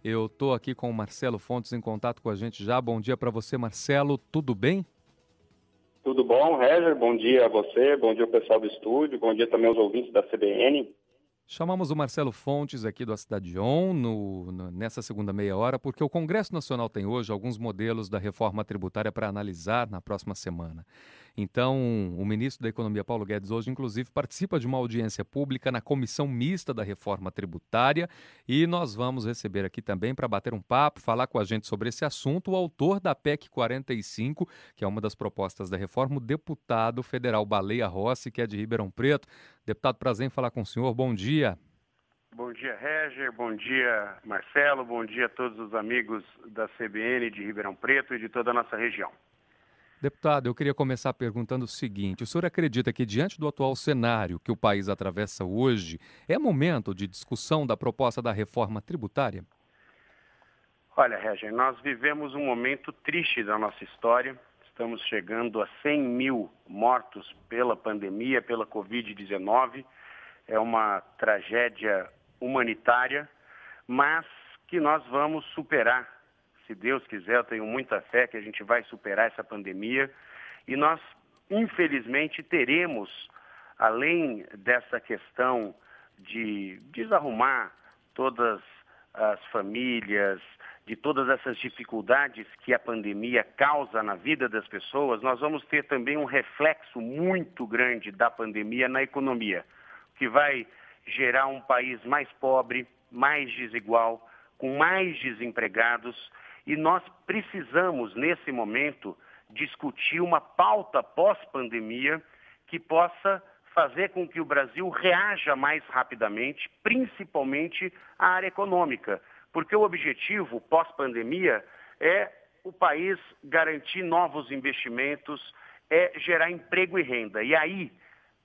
Eu estou aqui com o Marcelo Fontes em contato com a gente já. Bom dia para você, Marcelo. Tudo bem? Tudo bom, Reger? Bom dia a você, bom dia ao pessoal do estúdio, bom dia também aos ouvintes da CBN. Chamamos o Marcelo Fontes aqui do A Cidade On nessa segunda meia hora, porque o Congresso Nacional tem hoje alguns modelos da reforma tributária para analisar na próxima semana. Então, o ministro da Economia, Paulo Guedes, hoje, inclusive, participa de uma audiência pública na comissão mista da reforma tributária e nós vamos receber aqui também para bater um papo, falar com a gente sobre esse assunto, o autor da PEC 45, que é uma das propostas da reforma, o deputado federal Baleia Rossi, que é de Ribeirão Preto. Deputado, prazer em falar com o senhor. Bom dia. Bom dia, Reger. Bom dia, Marcelo. Bom dia a todos os amigos da CBN de Ribeirão Preto e de toda a nossa região. Deputado, eu queria começar perguntando o seguinte: o senhor acredita que, diante do atual cenário que o país atravessa hoje, é momento de discussão da proposta da reforma tributária? Olha, Reger, nós vivemos um momento triste da nossa história. Estamos chegando a 100 mil mortos pela pandemia, pela Covid-19. É uma tragédia humanitária, mas que nós vamos superar. Se Deus quiser, eu tenho muita fé que a gente vai superar essa pandemia. E nós, infelizmente, teremos, além dessa questão de desarrumar todas as famílias, de todas essas dificuldades que a pandemia causa na vida das pessoas, nós vamos ter também um reflexo muito grande da pandemia na economia, que vai gerar um país mais pobre, mais desigual, com mais desempregados, e nós precisamos, nesse momento, discutir uma pauta pós-pandemia que possa fazer com que o Brasil reaja mais rapidamente, principalmente a área econômica, porque o objetivo pós-pandemia é o país garantir novos investimentos, é gerar emprego e renda. E aí,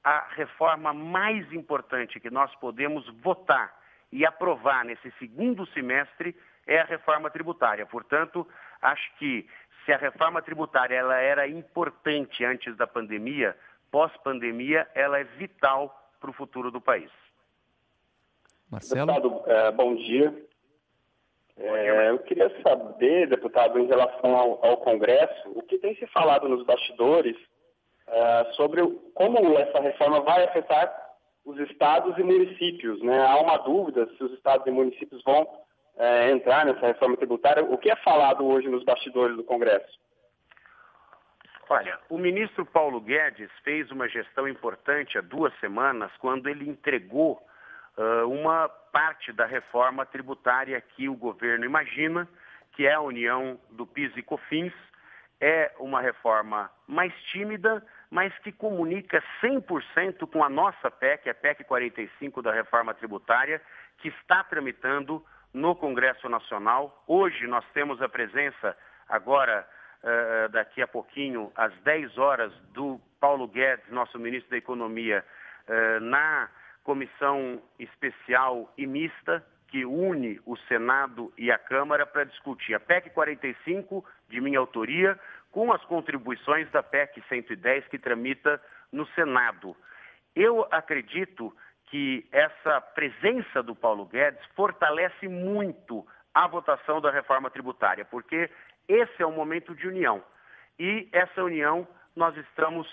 a reforma mais importante que nós podemos votar e aprovar nesse segundo semestre é a reforma tributária. Portanto, acho que se a reforma tributária ela era importante antes da pandemia, pós-pandemia ela é vital para o futuro do país. Marcelo? Deputado, bom dia. Eu queria saber, deputado, em relação ao Congresso, o que tem se falado nos bastidores sobre como essa reforma vai afetar os estados e municípios, né? Há uma dúvida se os estados e municípios vão entrar nessa reforma tributária. O que é falado hoje nos bastidores do Congresso? Olha, o ministro Paulo Guedes fez uma gestão importante há 2 semanas, quando ele entregou uma parte da reforma tributária que o governo imagina, que é a união do PIS e COFINS. É uma reforma mais tímida, mas que comunica 100% com a nossa PEC, a PEC 45 da reforma tributária, que está tramitando no Congresso Nacional. Hoje nós temos a presença, agora, daqui a pouquinho, às 10 horas, do Paulo Guedes, nosso ministro da Economia, na comissão especial e mista, que une o Senado e a Câmara para discutir a PEC 45, de minha autoria, com as contribuições da PEC 110, que tramita no Senado. Eu acredito que essa presença do Paulo Guedes fortalece muito a votação da reforma tributária, porque esse é um momento de união. E essa união nós estamos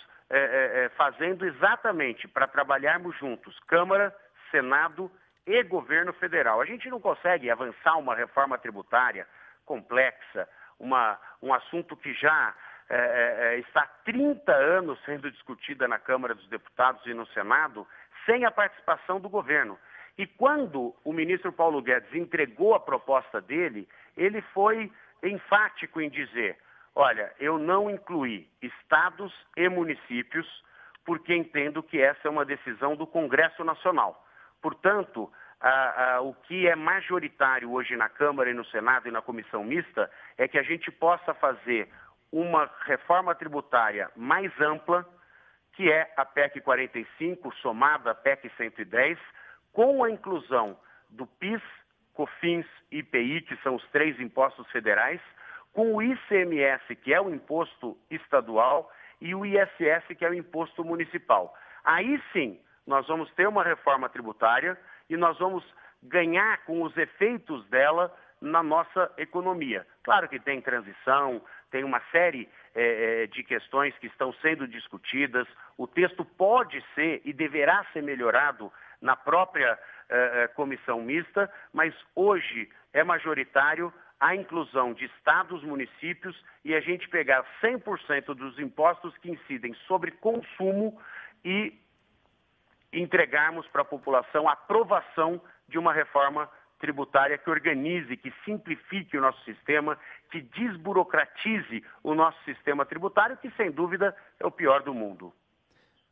fazendo exatamente para trabalharmos juntos, Câmara, Senado e Governo Federal. A gente não consegue avançar uma reforma tributária complexa, um assunto que já está há 30 anos sendo discutida na Câmara dos Deputados e no Senado, sem a participação do governo. E quando o ministro Paulo Guedes entregou a proposta dele, ele foi enfático em dizer: olha, eu não incluí estados e municípios porque entendo que essa é uma decisão do Congresso Nacional. Portanto, o que é majoritário hoje na Câmara e no Senado e na comissão mista é que a gente possa fazer uma reforma tributária mais ampla, que é a PEC 45, somada à PEC 110, com a inclusão do PIS, COFINS e IPI, que são os 3 impostos federais, com o ICMS, que é o imposto estadual, e o ISS, que é o imposto municipal. Aí sim, nós vamos ter uma reforma tributária e nós vamos ganhar com os efeitos dela na nossa economia. Claro que tem transição, tem uma série de questões que estão sendo discutidas. O texto pode ser e deverá ser melhorado na própria comissão mista, mas hoje é majoritário a inclusão de estados, municípios e a gente pegar 100% dos impostos que incidem sobre consumo e entregarmos para a população a aprovação de uma reforma tributária que organize, que simplifique o nosso sistema, que desburocratize o nosso sistema tributário, que sem dúvida é o pior do mundo.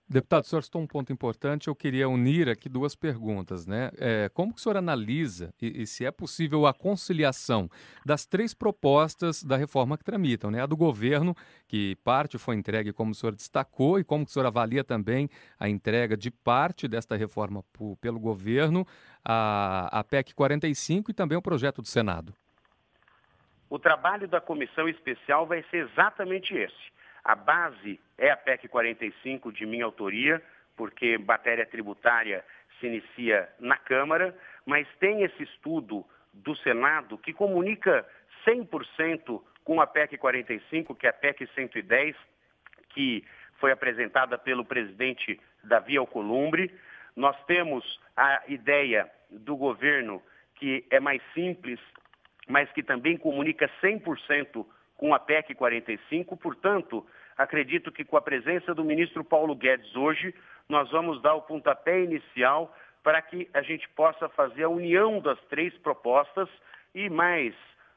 Deputado, o senhor citou um ponto importante, eu queria unir aqui duas perguntas, né? Como que o senhor analisa e se é possível a conciliação das três propostas da reforma que tramitam, né? A do governo, que parte foi entregue, como o senhor destacou, e como que o senhor avalia também a entrega de parte desta reforma pelo governo, a PEC 45 e também o projeto do Senado. O trabalho da comissão especial vai ser exatamente esse. A base é a PEC 45 de minha autoria, porque matéria tributária se inicia na Câmara, mas tem esse estudo do Senado que comunica 100% com a PEC 45, que é a PEC 110, que foi apresentada pelo presidente Davi Alcolumbre. Nós temos a ideia do governo que é mais simples, mas que também comunica 100% com a PEC 45, portanto, acredito que com a presença do ministro Paulo Guedes hoje, nós vamos dar o pontapé inicial para que a gente possa fazer a união das três propostas e mais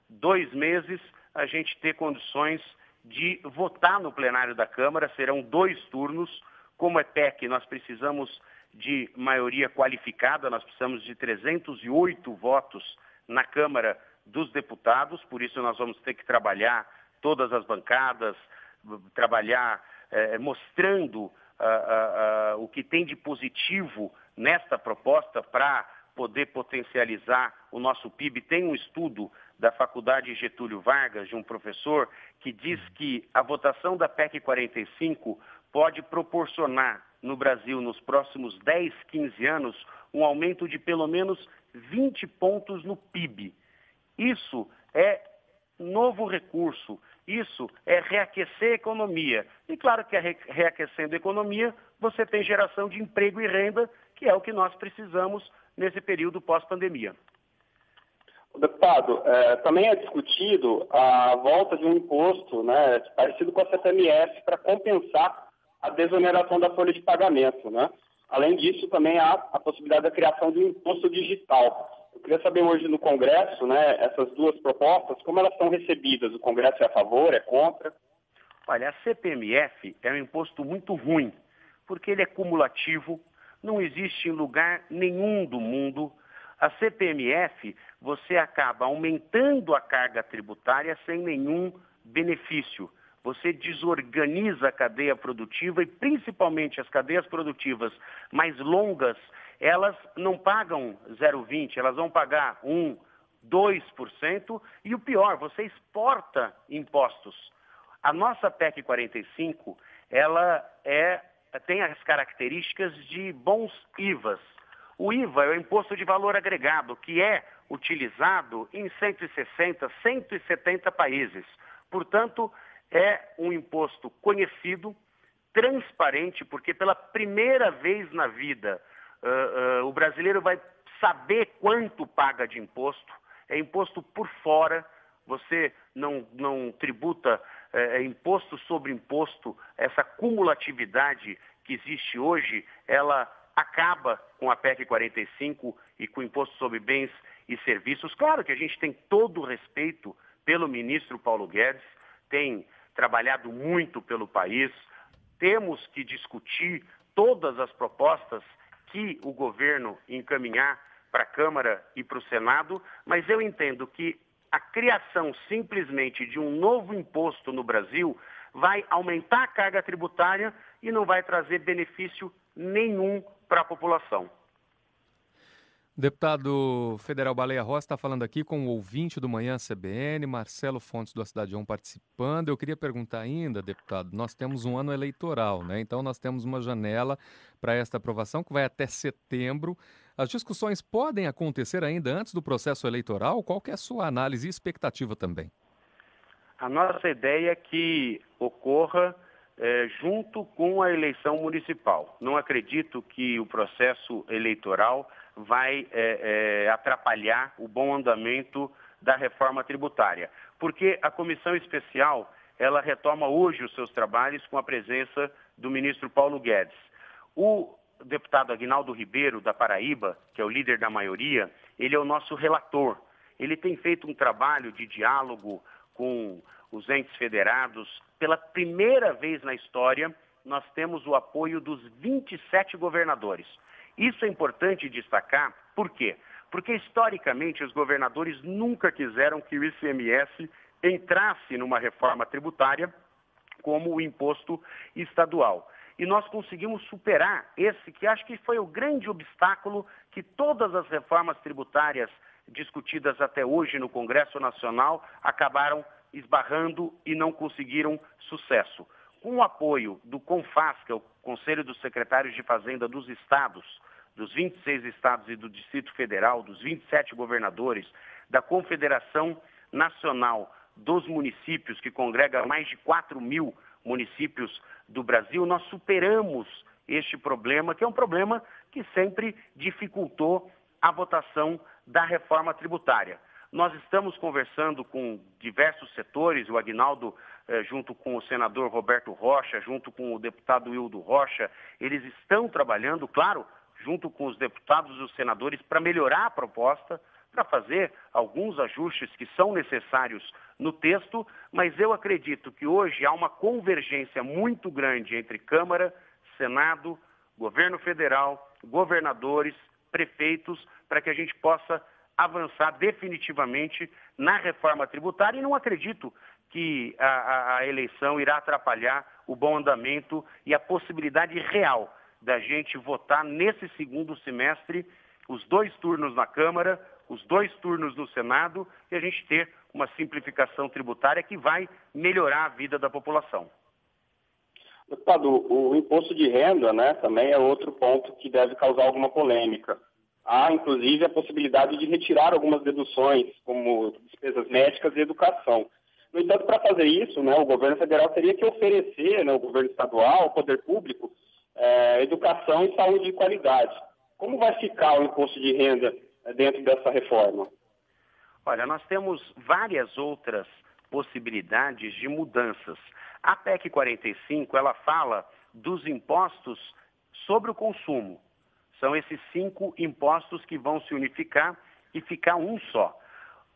2 meses a gente ter condições de votar no plenário da Câmara, serão 2 turnos. Como é PEC, nós precisamos de maioria qualificada, nós precisamos de 308 votos na Câmara dos Deputados, por isso nós vamos ter que trabalhar todas as bancadas, trabalhar mostrando o que tem de positivo nesta proposta para poder potencializar o nosso PIB. Tem um estudo da Faculdade Getúlio Vargas, de um professor, que diz que a votação da PEC 45 pode proporcionar no Brasil, nos próximos 10, 15 anos, um aumento de pelo menos 20 pontos no PIB. Isso é novo recurso, isso é reaquecer a economia. E claro que reaquecendo a economia, você tem geração de emprego e renda, que é o que nós precisamos nesse período pós-pandemia. Deputado, também é discutido a volta de um imposto, né, parecido com a CPMF, para compensar a desoneração da folha de pagamento, né? Além disso, também há a possibilidade da criação de um imposto digital. Eu queria saber hoje no Congresso, né, essas duas propostas, como elas são recebidas? O Congresso é a favor, é contra? Olha, a CPMF é um imposto muito ruim, porque ele é cumulativo, não existe em lugar nenhum do mundo. A CPMF, você acaba aumentando a carga tributária sem nenhum benefício. Você desorganiza a cadeia produtiva e, principalmente, as cadeias produtivas mais longas, elas não pagam 0,20%, elas vão pagar 1%, 2%, e o pior, você exporta impostos. A nossa PEC 45, ela tem as características de bons IVAs. O IVA é o Imposto de Valor Agregado, que é utilizado em 160, 170 países. Portanto, é um imposto conhecido, transparente, porque pela primeira vez na vida o brasileiro vai saber quanto paga de imposto. É imposto por fora, você não tributa imposto sobre imposto. Essa cumulatividade que existe hoje, ela acaba com a PEC 45 e com o Imposto sobre Bens e Serviços. Claro que a gente tem todo o respeito pelo ministro Paulo Guedes, tem trabalhado muito pelo país, temos que discutir todas as propostas que o governo encaminhar para a Câmara e para o Senado, mas eu entendo que a criação simplesmente de um novo imposto no Brasil vai aumentar a carga tributária e não vai trazer benefício nenhum para a população. Deputado federal Baleia Rossi está falando aqui com o ouvinte do Manhã CBN, Marcelo Fontes do Cidade 1 participando. Eu queria perguntar ainda, deputado, nós temos um ano eleitoral, né? Então nós temos uma janela para esta aprovação que vai até setembro. As discussões podem acontecer ainda antes do processo eleitoral? Qual que é a sua análise e expectativa também? A nossa ideia é que ocorra junto com a eleição municipal. Não acredito que o processo eleitoral vai atrapalhar o bom andamento da reforma tributária, porque a comissão especial ela retoma hoje os seus trabalhos com a presença do ministro Paulo Guedes. O deputado Aguinaldo Ribeiro, da Paraíba, que é o líder da maioria, ele é o nosso relator. Ele tem feito um trabalho de diálogo com os entes federados. Pela primeira vez na história, nós temos o apoio dos 27 governadores. Isso é importante destacar, por quê? Porque, historicamente, os governadores nunca quiseram que o ICMS entrasse numa reforma tributária como o imposto estadual. E nós conseguimos superar esse, que acho que foi o grande obstáculo que todas as reformas tributárias discutidas até hoje no Congresso Nacional acabaram esbarrando e não conseguiram sucesso. Com o apoio do CONFAS, que é o Conselho dos Secretários de Fazenda dos estados, dos 26 estados e do Distrito Federal, dos 27 governadores, da Confederação Nacional dos Municípios, que congrega mais de 4.000 municípios do Brasil, nós superamos este problema, que é um problema que sempre dificultou a votação da reforma tributária. Nós estamos conversando com diversos setores, o Aguinaldo, junto com o senador Roberto Rocha, junto com o deputado Hildo Rocha, eles estão trabalhando, claro, junto com os deputados e os senadores, para melhorar a proposta, para fazer alguns ajustes que são necessários no texto, mas eu acredito que hoje há uma convergência muito grande entre Câmara, Senado, Governo Federal, governadores, prefeitos, para que a gente possa avançar definitivamente na reforma tributária, e não acredito que a eleição irá atrapalhar o bom andamento e a possibilidade real da gente votar nesse segundo semestre os 2 turnos na Câmara, os 2 turnos no Senado, e a gente ter uma simplificação tributária que vai melhorar a vida da população. Deputado, o imposto de renda, né, também é outro ponto que deve causar alguma polêmica. Há, inclusive, a possibilidade de retirar algumas deduções, como despesas médicas e educação. No entanto, para fazer isso, né, o governo federal teria que oferecer, né, o governo estadual, o poder público, educação e saúde de qualidade. Como vai ficar o imposto de renda dentro dessa reforma? Olha, nós temos várias outras possibilidades de mudanças. A PEC 45, ela fala dos impostos sobre o consumo. São esses 5 impostos que vão se unificar e ficar um só.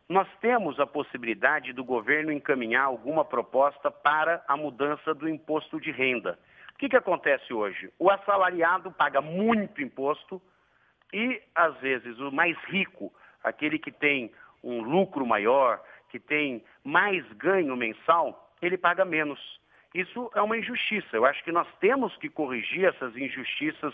Nós temos a possibilidade do governo encaminhar alguma proposta para a mudança do imposto de renda. O que acontece hoje? O assalariado paga muito imposto e, às vezes, o mais rico, aquele que tem um lucro maior, que tem mais ganho mensal, ele paga menos. Isso é uma injustiça. Eu acho que nós temos que corrigir essas injustiças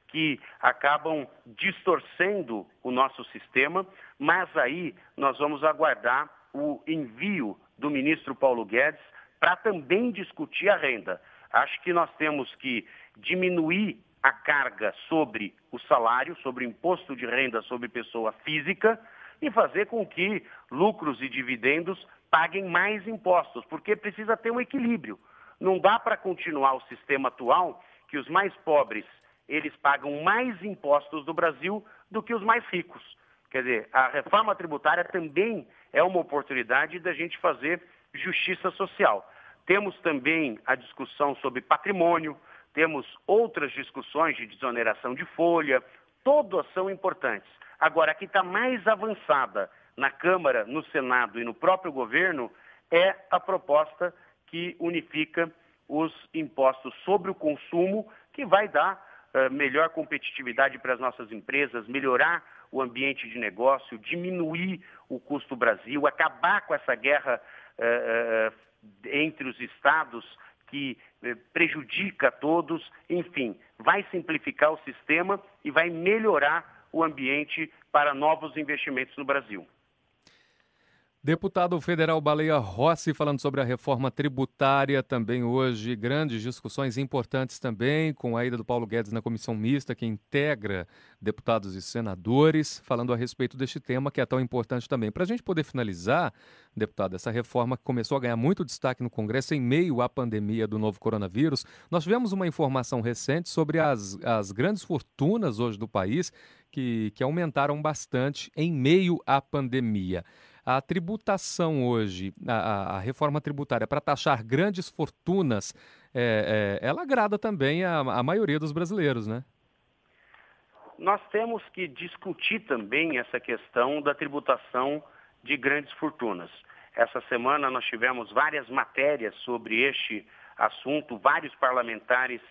que acabam distorcendo o nosso sistema, mas aí nós vamos aguardar o envio do ministro Paulo Guedes para também discutir a renda. Acho que nós temos que diminuir a carga sobre o salário, sobre o imposto de renda sobre pessoa física e fazer com que lucros e dividendos paguem mais impostos, porque precisa ter um equilíbrio. Não dá para continuar o sistema atual que os mais pobres eles pagam mais impostos do Brasil do que os mais ricos. Quer dizer, a reforma tributária também é uma oportunidade da gente fazer justiça social. Temos também a discussão sobre patrimônio, temos outras discussões de desoneração de folha, todas são importantes. Agora, a que está mais avançada na Câmara, no Senado e no próprio governo é a proposta que unifica os impostos sobre o consumo, que vai dar melhor competitividade para as nossas empresas, melhorar o ambiente de negócio, diminuir o custo Brasil, acabar com essa guerra entre os estados que prejudica a todos, enfim, vai simplificar o sistema e vai melhorar o ambiente para novos investimentos no Brasil. Deputado federal Baleia Rossi falando sobre a reforma tributária também hoje, grandes discussões importantes também, com a ida do Paulo Guedes na comissão mista que integra deputados e senadores, falando a respeito deste tema que é tão importante também. Para a gente poder finalizar, deputado, essa reforma que começou a ganhar muito destaque no Congresso em meio à pandemia do novo coronavírus, nós tivemos uma informação recente sobre as grandes fortunas hoje do país que aumentaram bastante em meio à pandemia. A tributação hoje, a reforma tributária para taxar grandes fortunas, ela agrada também a maioria dos brasileiros, né? Nós temos que discutir também essa questão da tributação de grandes fortunas. Essa semana nós tivemos várias matérias sobre este assunto, vários parlamentares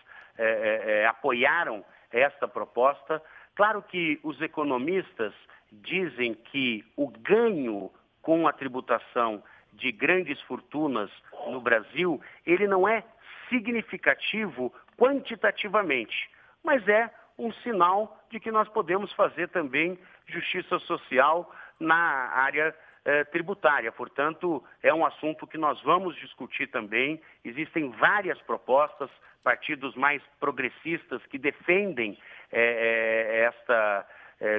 apoiaram esta proposta. Claro que os economistas dizem que o ganho com a tributação de grandes fortunas no Brasil, ele não é significativo quantitativamente, mas é um sinal de que nós podemos fazer também justiça social na área tributária. Portanto, é um assunto que nós vamos discutir também. Existem várias propostas, partidos mais progressistas que defendem esta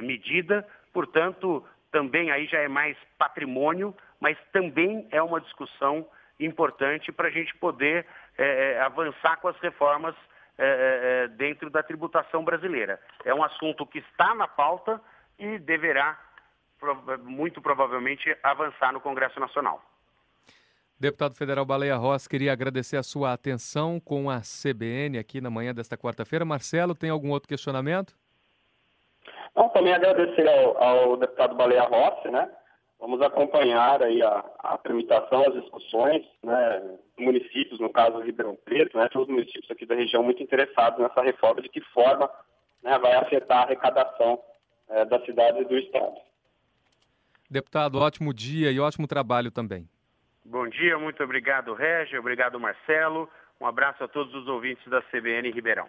medida. Portanto, também aí já é mais patrimônio, mas também é uma discussão importante para a gente poder avançar com as reformas dentro da tributação brasileira. É um assunto que está na pauta e deverá, muito provavelmente, avançar no Congresso Nacional. Deputado federal Baleia Rossi, queria agradecer a sua atenção com a CBN aqui na manhã desta quarta-feira. Marcelo, tem algum outro questionamento? Não, também agradecer ao deputado Baleia Rossi, né? Vamos acompanhar aí a tramitação, as discussões, né? Municípios, no caso Ribeirão Preto, né? Todos os municípios aqui da região muito interessados nessa reforma, de que forma, né, vai afetar a arrecadação da cidade e do estado. Deputado, ótimo dia e ótimo trabalho também. Bom dia, muito obrigado, Régio, obrigado, Marcelo. Um abraço a todos os ouvintes da CBN Ribeirão.